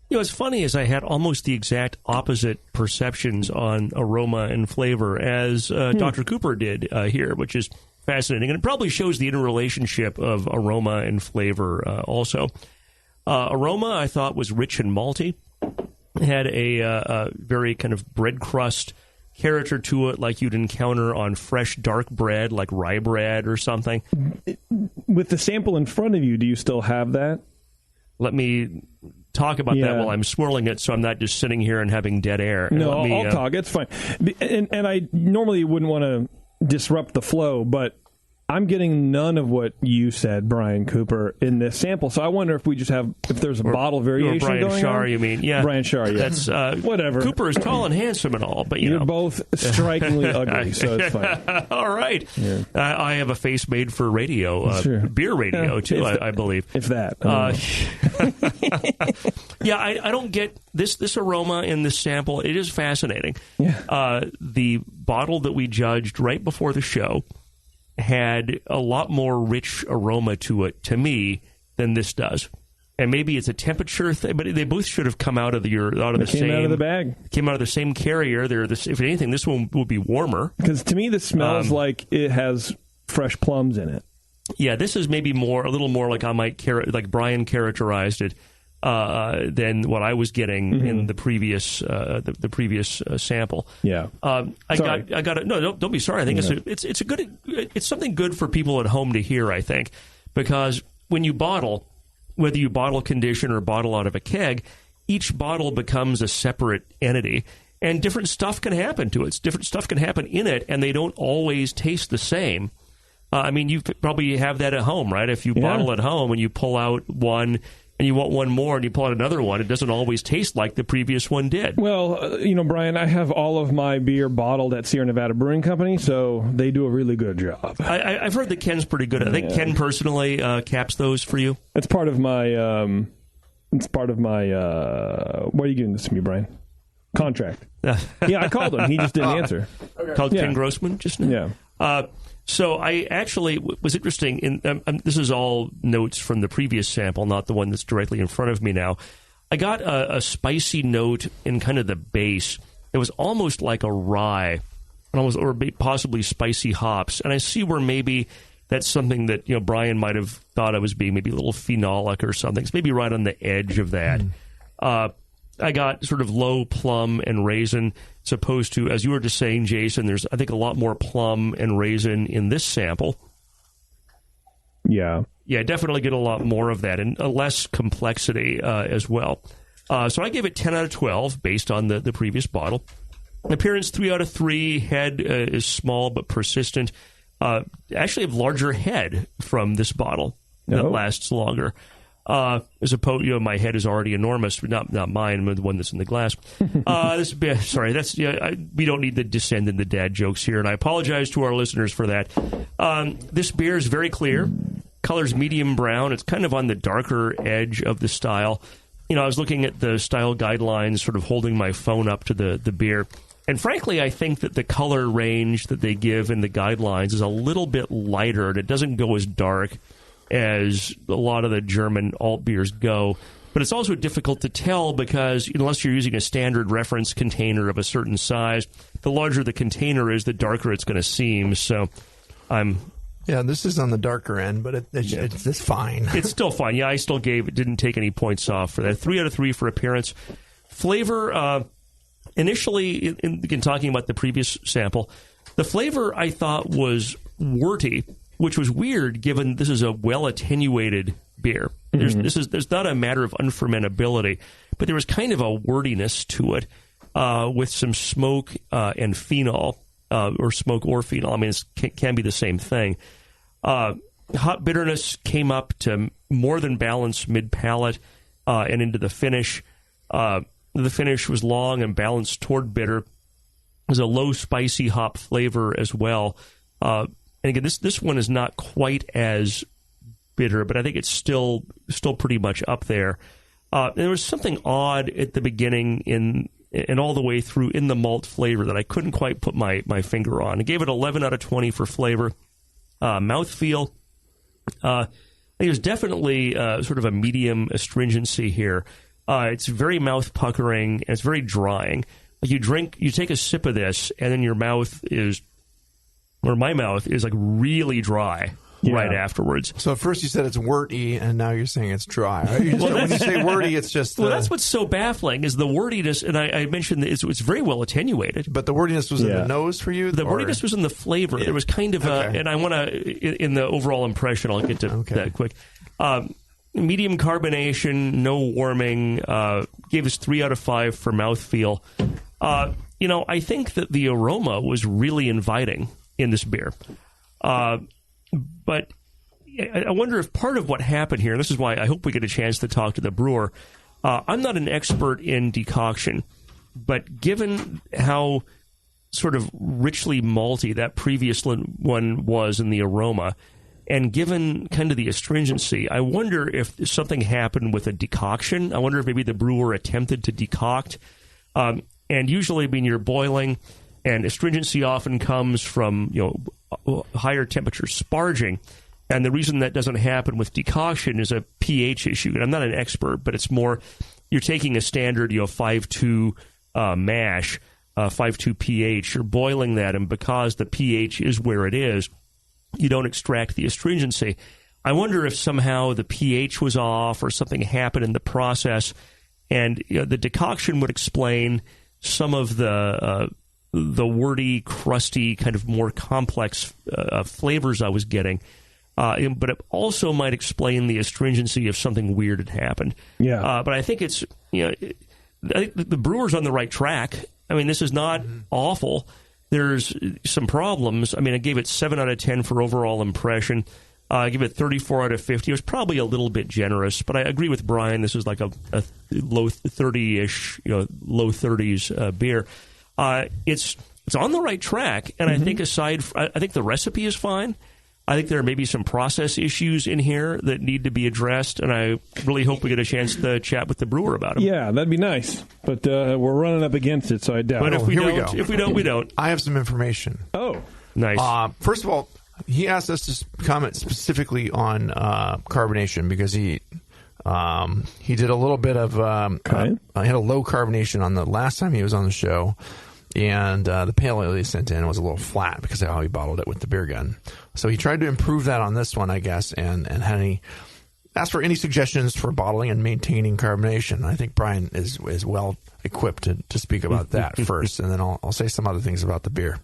What's funny is I had almost the exact opposite perceptions on aroma and flavor as Dr. Cooper did here, which is fascinating. And it probably shows the interrelationship of aroma and flavor also. Aroma, I thought, was rich and malty. It had a very kind of bread crust character to it, like you'd encounter on fresh dark bread, like rye bread or something. With the sample in front of you, do you still have that? Let me talk about that while I'm swirling it, so I'm not just sitting here and having dead air. No, I'll talk. It's fine. And I normally wouldn't want to disrupt the flow, but I'm getting none of what you said, Brian Cooper, in this sample. So I wonder if we just have, if there's a bottle variation Brian going Shar, on. you mean? Yeah. Brian Shar, yeah. That's, whatever. Cooper is tall and handsome and all, but you're both strikingly ugly, so it's fine. All right. Yeah. I have a face made for radio, sure. Beer radio, too, I believe. If that. Yeah, I don't get this aroma in this sample. It is fascinating. Yeah. The bottle that we judged right before the show had a lot more rich aroma to it, to me, than this does. And maybe it's a temperature thing, but they both should have come out of the bag. Came out of the same carrier. If anything, this one would be warmer. Because to me, this smells like it has fresh plums in it. Yeah, this is maybe a little more like like Brian characterized it, than what I was getting in the previous sample. Yeah. Don't be sorry. I think it's something good for people at home to hear, I think, because when you bottle, whether you bottle condition or bottle out of a keg, each bottle becomes a separate entity, and different stuff can happen to it. Different stuff can happen in it, and they don't always taste the same. I mean, you probably have that at home, right? If you bottle at home and you pull out one and you want one more and you pull out another one, it doesn't always taste like the previous one did. Well, Brian, I have all of my beer bottled at Sierra Nevada Brewing Company, so they do a really good job. I've heard that Ken's pretty good. I think Ken personally caps those for you. It's part of my, why are you giving this to me, Brian? Contract. Yeah, I called him. He just didn't answer. Okay. Called Ken Grossman just now? Yeah. So I actually was interesting. This is all notes from the previous sample, not the one that's directly in front of me now. I got a spicy note in kind of the base. It was almost like a rye, or possibly spicy hops. And I see where maybe that's something that Brian might have thought I was being maybe a little phenolic or something. It's maybe right on the edge of that. I got sort of low plum and raisin, as opposed to, as you were just saying, Jason, there's, I think, a lot more plum and raisin in this sample. Yeah. Yeah, definitely get a lot more of that, and less complexity as well. So I gave it 10 out of 12 based on the previous bottle. Appearance, 3 out of 3. Head is small but persistent. Actually have larger head from this bottle that lasts longer. As opposed, my head is already enormous, but not mine, the one that's in the glass. We don't need to descend into dad jokes here, and I apologize to our listeners for that. This beer is very clear, color's medium brown. It's kind of on the darker edge of the style. I was looking at the style guidelines, sort of holding my phone up to the beer, and frankly, I think that the color range that they give in the guidelines is a little bit lighter, and it doesn't go as dark as a lot of the German alt beers go. But it's also difficult to tell because unless you're using a standard reference container of a certain size, the larger the container is, the darker it's going to seem. So this is on the darker end, but it's fine. It's still fine. Yeah, I still didn't take any points off for that. 3 out of 3 for appearance. Flavor, initially, in talking about the previous sample, the flavor I thought was worty. which was weird given this is a well-attenuated beer. There's not a matter of unfermentability, but there was kind of a wordiness to it with some smoke and phenol, or smoke or phenol. I mean, it can be the same thing. Hot bitterness came up to more than balanced mid-palate and into the finish. The finish was long and balanced toward bitter. There's a low spicy hop flavor as well. And again, this one is not quite as bitter, but I think it's still pretty much up there. There was something odd at the beginning and all the way through in the malt flavor that I couldn't quite put my finger on. I gave it 11 out of 20 for flavor. Mouthfeel, I think there's definitely sort of a medium astringency here. It's very mouth puckering and it's very drying. Like you take a sip of this, and then your mouth my mouth is like really dry right afterwards. So at first you said it's wordy, and now you're saying it's dry. Right? When you say wordy, it's just... Well, that's what's so baffling, is the wordiness, and I mentioned that it's very well attenuated. But the wordiness was in the nose for you? The wordiness was in the flavor. There was kind of and I want to, in the overall impression, I'll get to that quick. Medium carbonation, no warming, gave us 3 out of 5 for mouthfeel. I think that the aroma was really inviting in this beer. But I wonder if part of what happened here, and this is why I hope we get a chance to talk to the brewer. I'm not an expert in decoction, but given how sort of richly malty that previous one was in the aroma, and given kind of the astringency, I wonder if something happened with a decoction. I wonder if maybe the brewer attempted to decoct. And usually, I mean, you're boiling, and astringency often comes from higher temperature sparging. And the reason that doesn't happen with decoction is a pH issue. And I'm not an expert, but it's more you're taking a standard 5.2 mash, 5.2 pH. You're boiling that, and because the pH is where it is, you don't extract the astringency. I wonder if somehow the pH was off or something happened in the process, and the decoction would explain some of the wordy, crusty, kind of more complex flavors I was getting. But it also might explain the astringency if something weird had happened. Yeah. But I think it's, I think the brewer's on the right track. I mean, this is not awful. There's some problems. I mean, I gave it 7 out of 10 for overall impression. I give it 34 out of 50. It was probably a little bit generous, but I agree with Brian. This is like a low 30-ish, low 30s beer. It's on the right track, and I think I think the recipe is fine. I think there may be some process issues in here that need to be addressed, and I really hope we get a chance to chat with the brewer about them. Yeah, that'd be nice, but we're running up against it, so I doubt. But if we don't, we don't. I have some information. Oh, nice. First of all, he asked us to comment specifically on carbonation because he did a little bit of he had a low carbonation on the last time he was on the show. And the pale ale he sent in was a little flat because of how he bottled it with the beer gun. So he tried to improve that on this one, I guess, and had asked for any suggestions for bottling and maintaining carbonation. I think Brian is well equipped to speak about that first, and then I'll say some other things about the beer.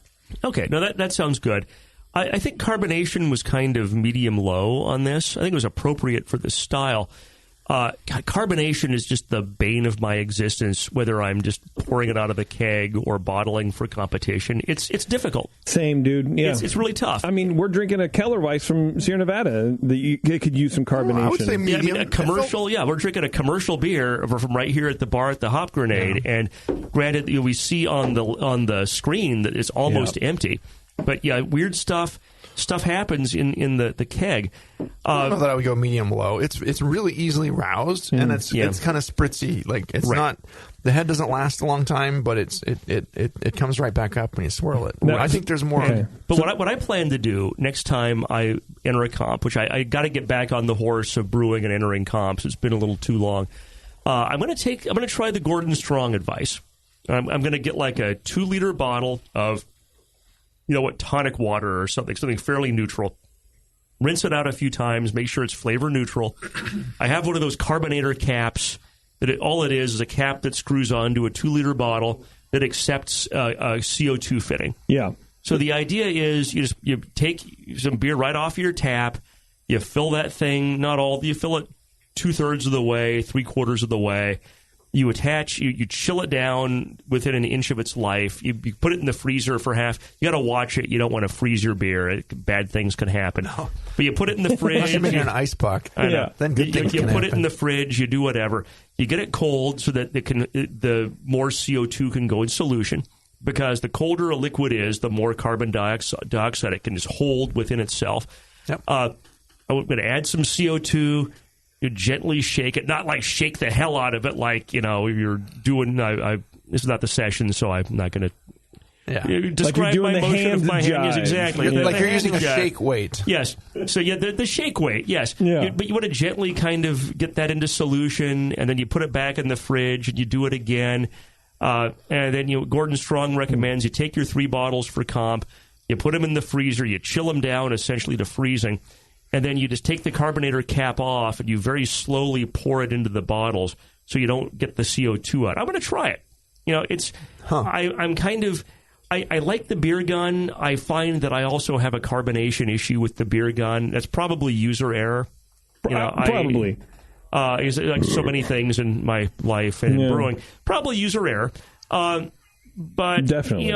Okay, no, that sounds good. I think carbonation was kind of medium-low on this. I think it was appropriate for this style. Carbonation is just the bane of my existence, whether I'm just pouring it out of the keg or bottling for competition. It's difficult. Same, dude. Yeah. It's really tough. I mean, we're drinking a Kellerweiss from Sierra Nevada that you could use some carbonation. I would say medium. Yeah, I mean, a commercial, we're drinking a commercial beer from right here at the bar at the Hop Grenade. Yeah. And granted, we see on the screen that it's almost empty. But yeah, weird stuff happens in the keg. I don't know that I would go medium low. It's really easily roused, and it's kind of spritzy. Like it's not, the head doesn't last a long time, but it comes right back up when you swirl it. No, I think there's more. Okay. But what I plan to do next time I enter a comp, which I got to get back on the horse of brewing and entering comps. It's been a little too long. I'm going to try the Gordon Strong advice. I'm going to get like a 2-liter bottle of tonic water or something fairly neutral. Rinse it out a few times, make sure it's flavor neutral. I have one of those carbonator caps that all it is a cap that screws onto a 2-liter bottle that accepts a CO2 fitting. Yeah. So the idea is you take some beer right off your tap, you fill that thing, you fill it 2/3 of the way, 3/4 of the way. You attach, you chill it down within an inch of its life. You put it in the freezer for half. You got to watch it. You don't want to freeze your beer. Bad things can happen. No. But you put it in the fridge. You an ice puck. Then good things can put it in the fridge. You do whatever. You get it cold so that the more CO2 can go in solution. Because the colder a liquid is, the more carbon dioxide it can just hold within itself. Yep. I'm going to add some CO2. You gently shake it, not like shake the hell out of it like, you're doing. This is not the session, so I'm not going to describe my motion of my hand. Yes, exactly. Like you're using a shake weight. Yes. So, the shake weight, yes. Yeah. But you want to gently kind of get that into solution, and then you put it back in the fridge, and you do it again. And then Gordon Strong recommends you take your 3 bottles for comp, you put them in the freezer, you chill them down essentially to freezing, and then you just take the carbonator cap off and you very slowly pour it into the bottles so you don't get the CO2 out. I'm going to try it. I'm kind of... I like the beer gun. I find that I also have a carbonation issue with the beer gun. That's probably user error. Probably. Is like so many things in my life and in brewing, probably user error. But definitely,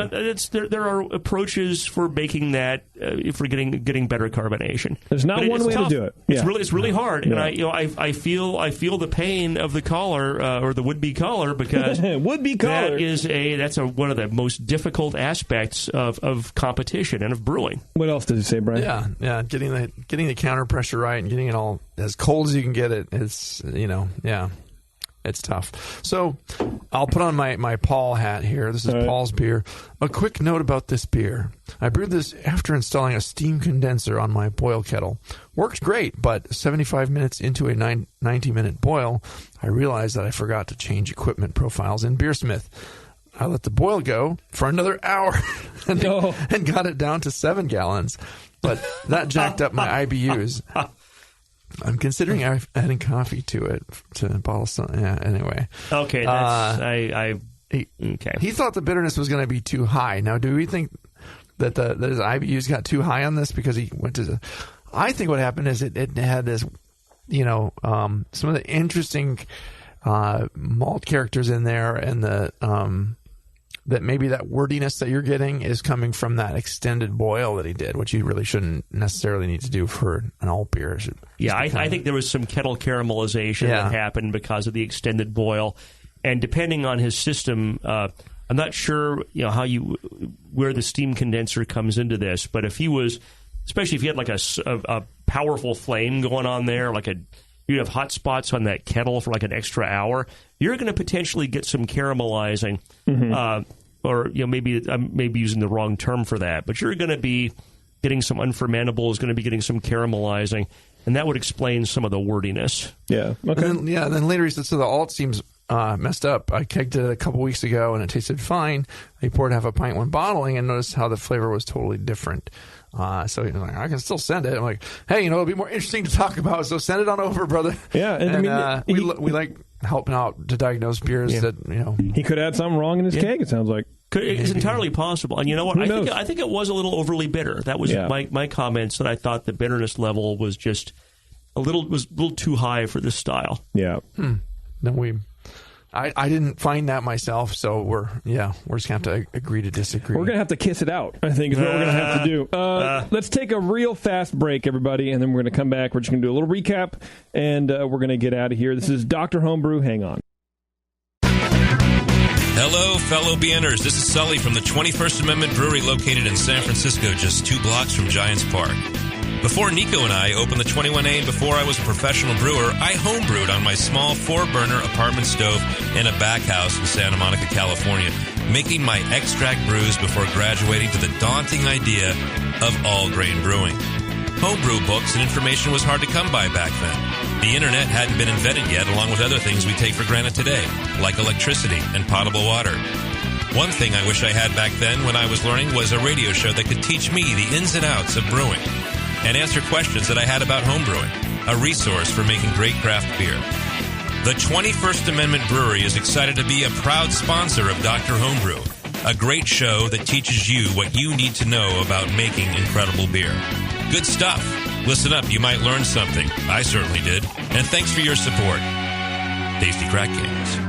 there are approaches for making that for getting better carbonation. There's not one way to do it. Yeah. It's really hard, and I feel the pain of the caller or the would be caller because that's one of the most difficult aspects of competition and of brewing. What else does he say, Brian? Yeah, getting the counter pressure right and getting it all as cold as you can get it. It's It's tough. So I'll put on my Paul hat here. This is Paul's beer. A quick note about this beer. I brewed this after installing a steam condenser on my boil kettle. Worked great, but 75 minutes into a 90-minute boil, I realized that I forgot to change equipment profiles in Beersmith. I let the boil go for another hour and got it down to 7 gallons. But that jacked up my IBUs. I'm considering adding coffee to it to bottle some. Yeah. Anyway. Okay. That's He thought the bitterness was going to be too high. Now, do we think that his IBUs got too high on this because he went to? I think what happened is it had this, some of the interesting malt characters in there, and that maybe that wordiness that you're getting is coming from that extended boil that he did, which you really shouldn't necessarily need to do for an Altbier. Yeah, I think there was some kettle caramelization that happened because of the extended boil. And depending on his system, I'm not sure where the steam condenser comes into this, but if he was, especially if you had like a powerful flame going on there, you'd have hot spots on that kettle for like an extra hour, you're going to potentially get some caramelizing. Mm-hmm. Or maybe I'm using the wrong term for that, but you're going to be getting some unfermentables, going to be getting some caramelizing, and that would explain some of the wordiness. Yeah. Okay. And then later he said, so the alt seems messed up. I kegged it a couple weeks ago, and it tasted fine. I poured half a pint when bottling and noticed how the flavor was totally different. So he's like, I can still send it. I'm like, hey, it'll be more interesting to talk about, so send it on over, brother. Yeah, and we like helping out to diagnos beers that he could have had something wrong in his keg. It sounds like it's entirely possible. And you know what? I think it was a little overly bitter. That was my comments, that I thought the bitterness level was just a little too high for this style. Yeah. Then I didn't find that myself, so we're just going to have to agree to disagree. We're going to have to kiss it out, I think, is what we're going to have to do. Let's take a real fast break, everybody, and then we're going to come back. We're just going to do a little recap, and we're going to get out of here. This is Dr. Homebrew. Hang on. Hello, fellow BNers. This is Sully from the 21st Amendment Brewery located in San Francisco, just 2 blocks from Giants Park. Before Nico and I opened the 21A and before I was a professional brewer, I homebrewed on my small 4-burner apartment stove in a back house in Santa Monica, California, making my extract brews before graduating to the daunting idea of all-grain brewing. Homebrew books and information was hard to come by back then. The internet hadn't been invented yet, along with other things we take for granted today, like electricity and potable water. One thing I wish I had back then when I was learning was a radio show that could teach me the ins and outs of brewing and answer questions that I had about homebrewing, a resource for making great craft beer. The 21st Amendment Brewery is excited to be a proud sponsor of Dr. Homebrew. a great show that teaches you what you need to know about making incredible beer. Good stuff. Listen up, you might learn something. I certainly did. And thanks for your support. Tasty Crack Games.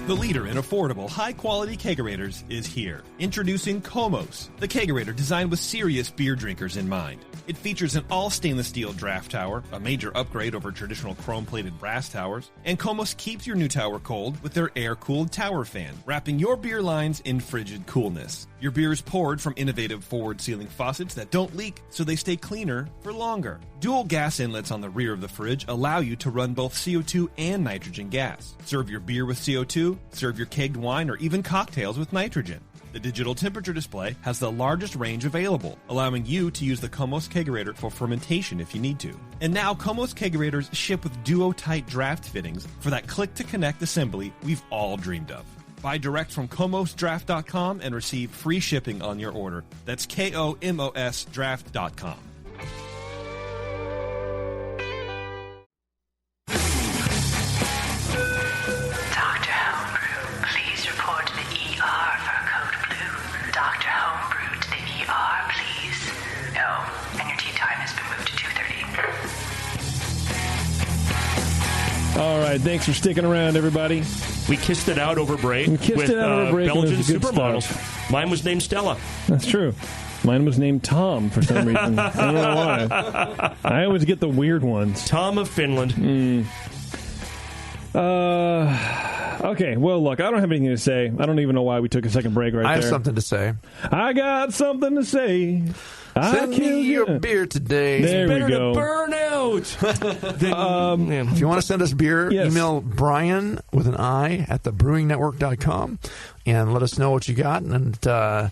The leader in affordable, high-quality kegerators is here. Introducing Komos, the kegerator designed with serious beer drinkers in mind. It features an all-stainless steel draft tower, a major upgrade over traditional chrome-plated brass towers, and Komos keeps your new tower cold with their air-cooled tower fan, wrapping your beer lines in frigid coolness. Your beer is poured from innovative forward-sealing faucets that don't leak, so they stay cleaner for longer. Dual gas inlets on the rear of the fridge allow you to run both CO2 and nitrogen gas. Serve your beer with CO2, serve your kegged wine, or even cocktails with nitrogen. The digital temperature display has the largest range available, allowing you to use the Komos Kegerator for fermentation if you need to. And now Komos Kegerators ship with duo-tight draft fittings for that click-to-connect assembly we've all dreamed of. Buy direct from KomosDraft.com and receive free shipping on your order. That's KOMOS Draft.com. Dr. Homebrew, please report to the ER for code blue. Dr. Homebrew to the ER, please. Oh, and your tea time has been moved to 2:30. All right, thanks for sticking around, everybody. We kissed it out over break with Belgian supermodels. Stuff. Mine was named Stella. That's true. Mine was named Tom for some reason. I don't know why. I always get the weird ones. Tom of Finland. Okay, well, look, I don't have anything to say. I don't even know why we took a second break right there. I have something to say. I got something to say. Send me your beer today. There we go. Burn out. If you want to send us beer, email Brian with an I at thebrewingnetwork.com and let us know what you got. And I'll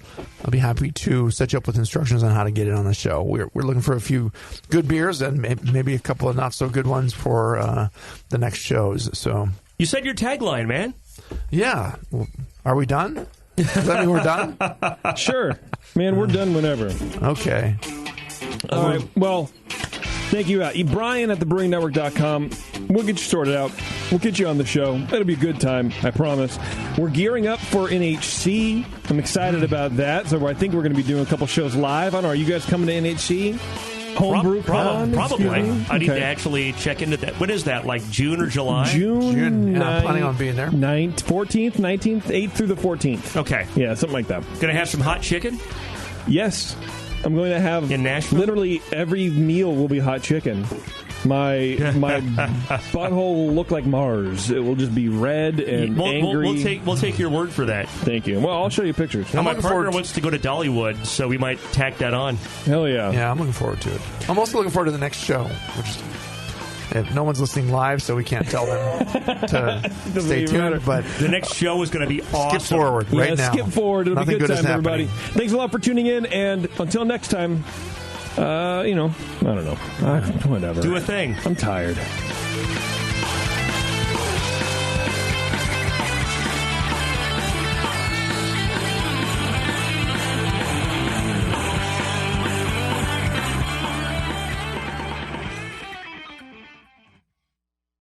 be happy to set you up with instructions on how to get it on the show. We're looking for a few good beers and maybe a couple of not so good ones for the next shows. So you said your tagline, man. Yeah. Are we done? Does that mean we're done? Sure. Man, we're done whenever. Okay. All right. Well, thank you. Brian at thebrewingnetwork.com. We'll get you sorted out. We'll get you on the show. It'll be a good time, I promise. We're gearing up for NHC. I'm excited about that. So I think we're going to be doing a couple shows live. I don't know. Are you guys coming to NHC? Homebrew Con? Probably. I need to actually check into that. When is that? Like June or July? June. Yeah, I'm planning on being there. 14th, 19th, 8th through the 14th. Okay. Yeah, something like that. Going to have some hot chicken? Yes. I'm going to have in Nashville? Literally every meal will be hot chicken. My butthole will look like Mars. It will just be red and angry. We'll take your word for that. Thank you. Well, I'll show you pictures. And my partner wants to go to Dollywood, so we might tack that on. Hell yeah. Yeah, I'm looking forward to it. I'm also looking forward to the next show, which is... No one's listening live, so we can't tell them to stay tuned. But the next show is going to be awesome. Skip forward right now. Skip forward. It'll Nothing be a good time, happening. everybody. Thanks a lot for tuning in, and until next time, I don't know. Whatever. Do a thing. I'm tired.